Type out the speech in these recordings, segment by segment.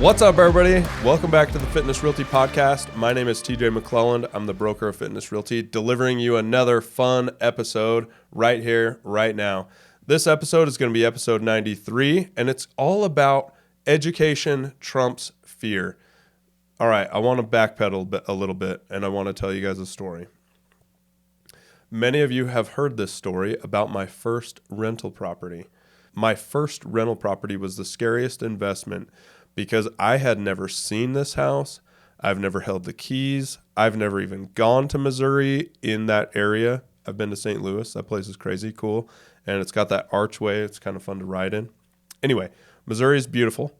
What's up, everybody? Welcome back to the Fitness Realty Podcast. My name is TJ McClelland. I'm the broker of Fitness Realty, delivering you another fun episode right here, right now. This episode is going to be episode 93, and it's all about education trumps fear. All right, I want to backpedal a little bit, and I want to tell you guys a story. Many of you have heard this story about my first rental property. My first rental property was the scariest investment because I had never seen this house. I've never held the keys. I've never even gone to Missouri in that area. I've been to St. Louis. That place is crazy cool. And it's got that archway. It's kind of fun to ride in. Anyway, Missouri is beautiful.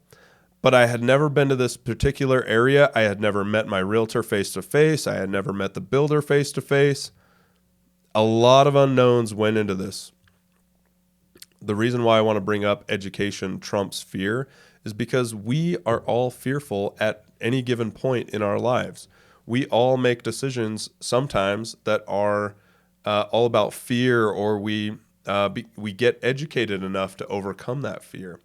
But I had never been to this particular area. I had never met my realtor face-to-face. I had never met the builder face-to-face. A lot of unknowns went into this. The reason why I want to bring up education trumps fear is because we are all fearful at any given point in our lives. We all make decisions sometimes that are all about fear, or we get educated enough to overcome that fear.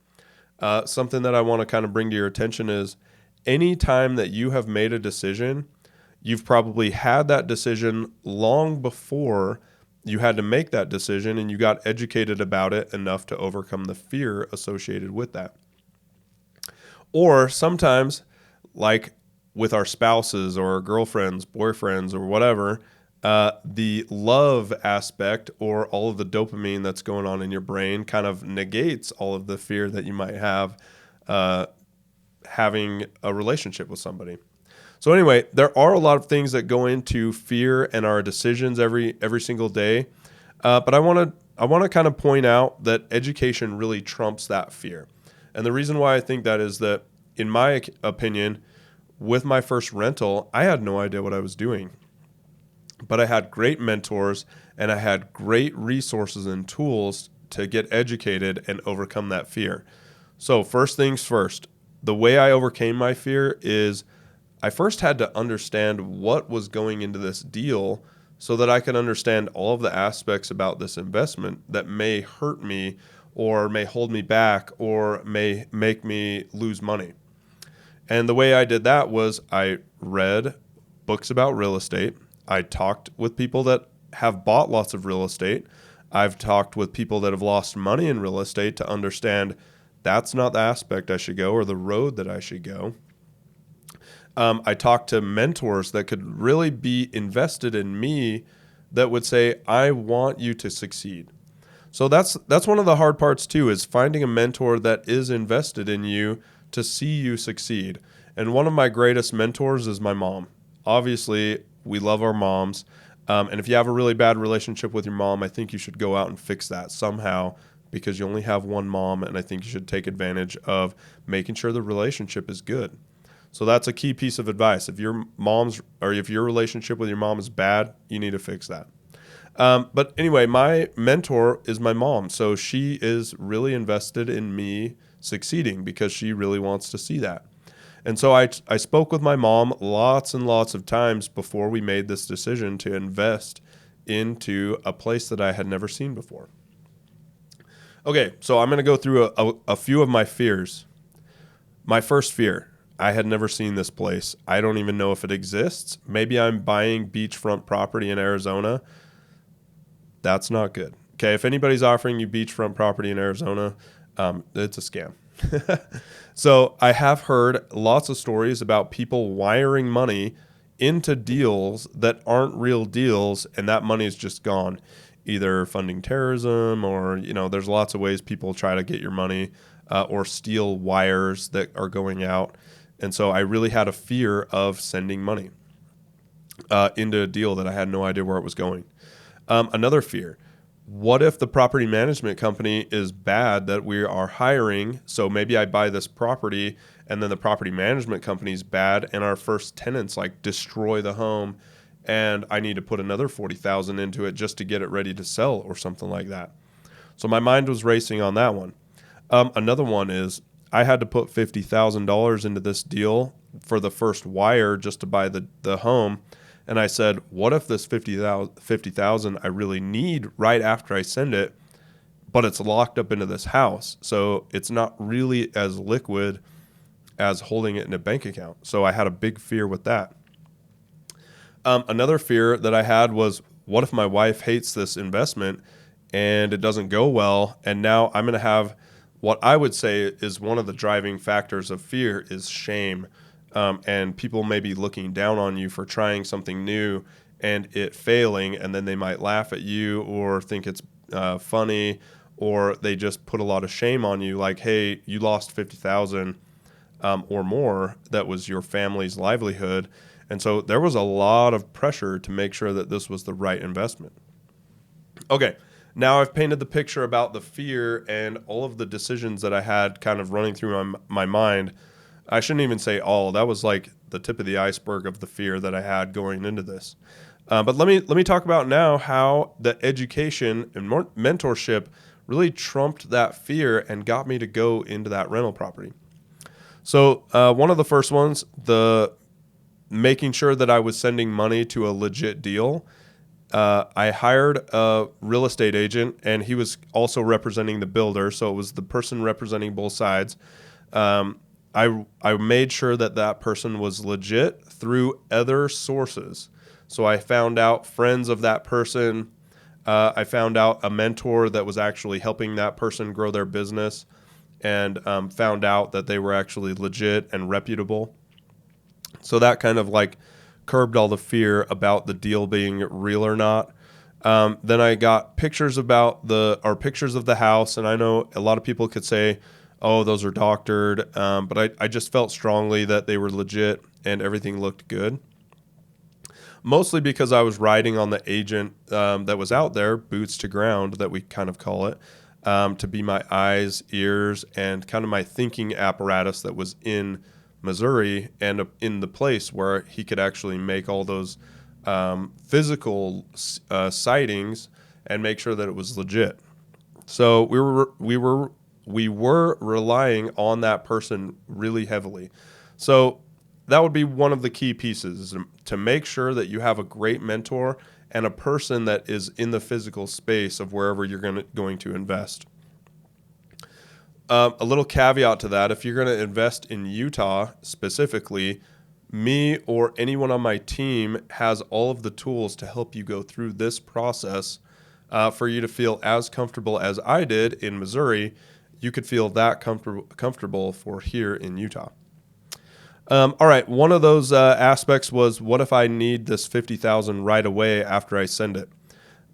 Something that I want to kind of bring to your attention is any time that you have made a decision, you've probably had that decision long before you had to make that decision, and you got educated about it enough to overcome the fear associated with that. Or sometimes, like with our spouses or our girlfriends, boyfriends, or whatever, the love aspect or all of the dopamine that's going on in your brain kind of negates all of the fear that you might have having a relationship with somebody. So anyway, there are a lot of things that go into fear and our decisions every single day. But I want to kind of point out that education really trumps that fear. And the reason why I think that is that, in my opinion, with my first rental, I had no idea what I was doing. But I had great mentors and I had great resources and tools to get educated and overcome that fear. So first things first, the way I overcame my fear is I first had to understand what was going into this deal so that I could understand all of the aspects about this investment that may hurt me or may hold me back or may make me lose money. And the way I did that was I read books about real estate. I talked with people that have bought lots of real estate. I've talked with people that have lost money in real estate to understand that's not the aspect I should go or the road that I should go. I talked to mentors that could really be invested in me that would say, I want you to succeed. So that's one of the hard parts too, is finding a mentor that is invested in you to see you succeed. And one of my greatest mentors is my mom. Obviously, we love our moms. And if you have a really bad relationship with your mom, I think you should go out and fix that somehow, because you only have one mom. And I think you should take advantage of making sure the relationship is good. So that's a key piece of advice. If your relationship with your mom is bad, you need to fix that. But anyway, my mentor is my mom. So she is really invested in me succeeding because she really wants to see that. And so I spoke with my mom lots and lots of times before we made this decision to invest into a place that I had never seen before. Okay, so I'm going to go through a few of my fears. My first fear. I had never seen this place. I don't even know if it exists. Maybe I'm buying beachfront property in Arizona. That's not good. Okay, if anybody's offering you beachfront property in Arizona, it's a scam. So I have heard lots of stories about people wiring money into deals that aren't real deals, and that money is just gone, either funding terrorism or, there's lots of ways people try to get your money or steal wires that are going out. And so I really had a fear of sending money into a deal that I had no idea where it was going. Another fear. What if the property management company is bad that we are hiring? So maybe I buy this property and then the property management company is bad and our first tenants destroy the home and I need to put another $40,000 into it just to get it ready to sell or something like that. So my mind was racing on that one. Another one is I had to put $50,000 into this deal for the first wire just to buy the home. And I said, what if this $50,000 I really need right after I send it, but it's locked up into this house, so it's not really as liquid as holding it in a bank account. So I had a big fear with that. Another fear that I had was, what if my wife hates this investment and it doesn't go well? And now I'm going to have what I would say is one of the driving factors of fear is shame. And people may be looking down on you for trying something new and it failing, and then they might laugh at you or think it's funny, or they just put a lot of shame on you, like, hey, you lost 50,000 or more. That was your family's livelihood. And so there was a lot of pressure to make sure that this was the right investment. Okay, now I've painted the picture about the fear and all of the decisions that I had kind of running through my mind. I shouldn't even say all. That was like the tip of the iceberg of the fear that I had going into this. But let me talk about now how the education and mentorship really trumped that fear and got me to go into that rental property. So one of the first ones, the making sure that I was sending money to a legit deal. I hired a real estate agent, and he was also representing the builder, so it was the person representing both sides. I made sure that that person was legit through other sources. So I found out friends of that person. I found out a mentor that was actually helping that person grow their business, and found out that they were actually legit and reputable. So that kind of like curbed all the fear about the deal being real or not. Then I got pictures pictures of the house, and I know a lot of people could say, "Oh, those are doctored," but I just felt strongly that they were legit and everything looked good. Mostly because I was riding on the agent that was out there, boots to ground, that we kind of call it, to be my eyes, ears, and kind of my thinking apparatus that was in Missouri and in the place where he could actually make all those physical sightings and make sure that it was legit. So we were relying on that person really heavily. So that would be one of the key pieces, is to make sure that you have a great mentor and a person that is in the physical space of wherever you're going to invest. A little caveat to that, if you're going to invest in Utah specifically, me or anyone on my team has all of the tools to help you go through this process for you to feel as comfortable as I did in Missouri. You could feel that comfortable for here in Utah. All right, one of those aspects was, what if I need this 50,000 right away after I send it?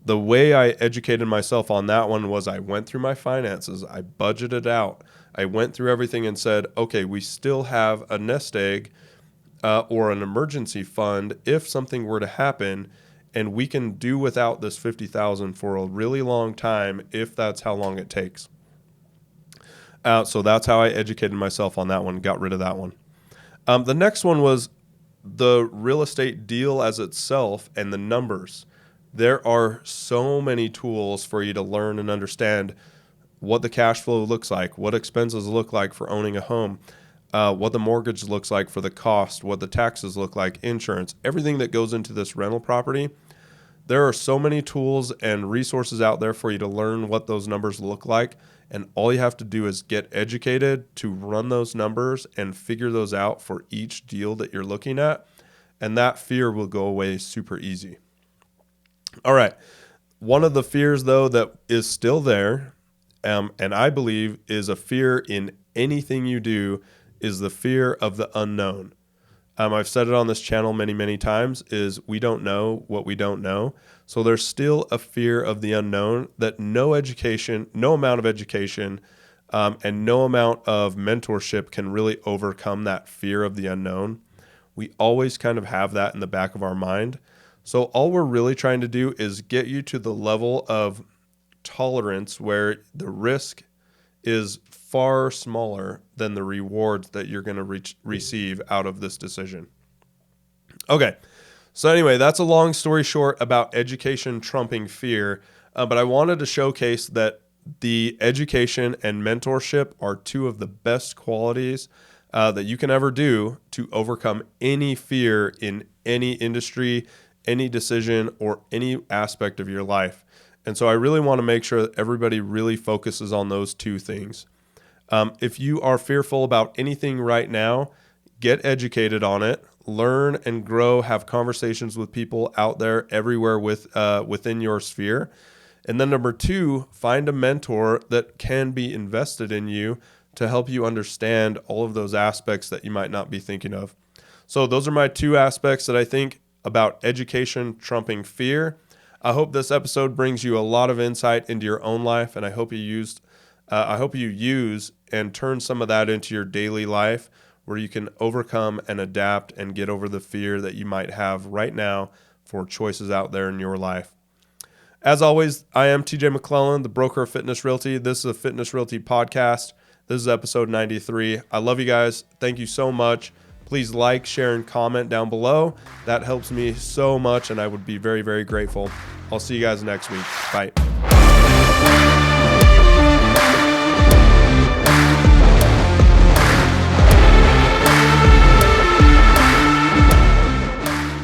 The way I educated myself on that one was I went through my finances, I budgeted out, I went through everything and said, okay, we still have a nest egg or an emergency fund if something were to happen, and we can do without this 50,000 for a really long time if that's how long it takes. So that's how I educated myself on that one, got rid of that one. The next one was the real estate deal as itself and the numbers. There are so many tools for you to learn and understand what the cash flow looks like, what expenses look like for owning a home, what the mortgage looks like for the cost, what the taxes look like, insurance, everything that goes into this rental property. There are so many tools and resources out there for you to learn what those numbers look like. And all you have to do is get educated to run those numbers and figure those out for each deal that you're looking at. And that fear will go away super easy. All right. One of the fears, though, that is still there, and I believe is a fear in anything you do, is the fear of the unknown. I've said it on this channel many, many times, is we don't know what we don't know. So there's still a fear of the unknown that no education, no amount of education, and no amount of mentorship can really overcome that fear of the unknown. We always kind of have that in the back of our mind. So all we're really trying to do is get you to the level of tolerance where the risk is far smaller than the rewards that you're going to receive out of this decision. Okay, so anyway, that's a long story short about education trumping fear, but I wanted to showcase that the education and mentorship are two of the best qualities that you can ever do to overcome any fear in any industry, any decision, or any aspect of your life. And so I really want to make sure that everybody really focuses on those two things. If you are fearful about anything right now, get educated on it, learn and grow, have conversations with people out there everywhere within your sphere. And then number 2, find a mentor that can be invested in you to help you understand all of those aspects that you might not be thinking of. So those are my 2 aspects that I think about education trumping fear. I hope this episode brings you a lot of insight into your own life, and I hope you use and turn some of that into your daily life, where you can overcome and adapt and get over the fear that you might have right now for choices out there in your life. As always, I am TJ McClellan, the broker of Fitness Realty. This is a Fitness Realty podcast. This is episode 93. I love you guys. Thank you so much. Please like, share, and comment down below. That helps me so much, and I would be very, very grateful. I'll see you guys next week. Bye.